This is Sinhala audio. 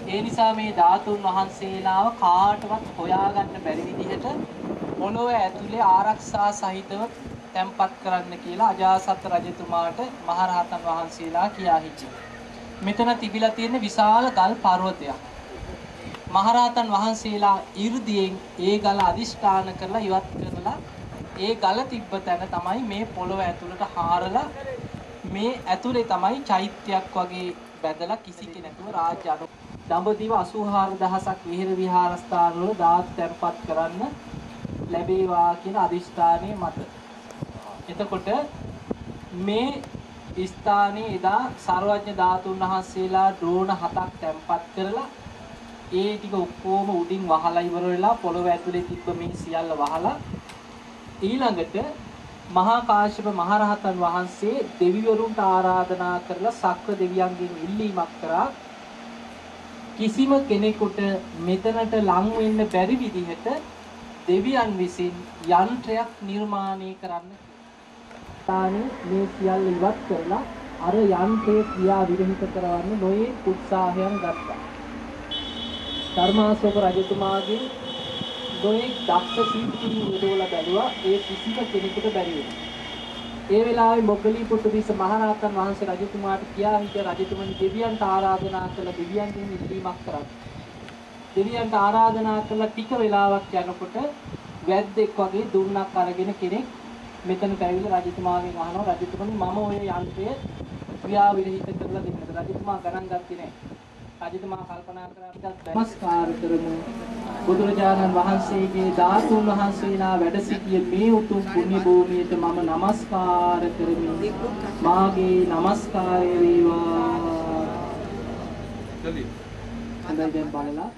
ඒ නිසා මේ ධාතුන් වහන්සේලාව කාටවත් හොයාගන්න බැරි විදිහට පොළොව ඇතුලේ ආරක්ෂා සහිතව තැන්පත් කරන්න කියලා අජාසත් රජතුමාට මහරහතන් වහන්සේලා කියා හිටියා. මෙතන තිබිලා තියෙන විශාල ගල් පර්වතයක්. මහරහතන් වහන්සේලා 이르දියෙන් ඒ ගල අදිෂ්ඨාන කරලා ඉවත් කරලා ඒ ගල තිබ්බ තැන තමයි මේ පොළොව ඇතුළට හාරලා මේ ඇතුලේ තමයි චෛත්‍යයක් වගේ බැදලා කිසි කෙනෙකුව රාජ්‍ය අනු දඹදිව 84000ක් විහෙර විහාරස්ථාන වල දාත් තැන්පත් කරන්න ලැබේවා කියන අදිෂ්ඨානයේ මත. එතකොට මේ ස්ථානයේ එදා සර්වඥ ධාතුන් වහන්සේලා ඩ්‍රෝන 7ක් තැන්පත් කරලා ඒ ටික ඔක්කොම උඩින් වහලා ඉවර වෙලා පොළොව ඇතුලේ තිබ්බ මේ සියල්ල වහලා ඊළඟට මහා කාශ්‍යප මහරහතන් වහන්සේ දෙවිවරුන්ට ආරාධනා කරලා සක්‍ර දෙවියන්ගෙන් ඉල්ලීමක් කරා කිසිම කෙනෙකුට මෙතනට ලං වෙන්න බැරි විදිහට දෙවියන් විසින් යන්ත්‍රයක් නිර්මාණය කරන්න. මේ සියල්ල ඉවත් කරලා අර යන්ත්‍රයේ ක්‍රියා විරහිත කරවන්න නොයේ උත්සාහයන් ගත්තා. ධර්මාශෝක රජතුමාගේ නොයේ දක්ෂ ශිල්පී උදෝලා බැලුවා ඒ කිසිම කෙනෙකුට බැරි වුණා. ඒ වෙලාවේ මොග්ගලී පුත්තුවිස මහරහතන් වහන්සේ රජතුමාට කියා හිටිය රජතුමනි දෙවියන්ට ආරාධනා කළ දෙවියන්ගෙන් ඉල්ලීමක් කරන්න. දෙවියන්ට ආරාධනා කළ ටික වෙලාවක් යනකොට වැද්දෙක් වගේ දුන්නක් අරගෙන කෙනෙක් මෙතනට ඇවිල්ලා රජතුමාගෙන් අහනවා රජතුමනි මම ඔය යන්ත්‍රය ක්‍රියා විරහිත කරලා දෙන්නද? රජතුමා ගණන් ගත්තේ නැහැ. රජතුමා කල්පනා කරා අපිට නමස්කාර කරමු. බුදුරජාණන් වහන්සේගේ ධාතුන් වහන්සේලා වැඩ සිටිය මේ උතුම් පුණ්‍ය භූමියට මම නමස්කාර කරමි. මාගේ නමස්කාරය වේවා. හොඳයි දැන් බලලා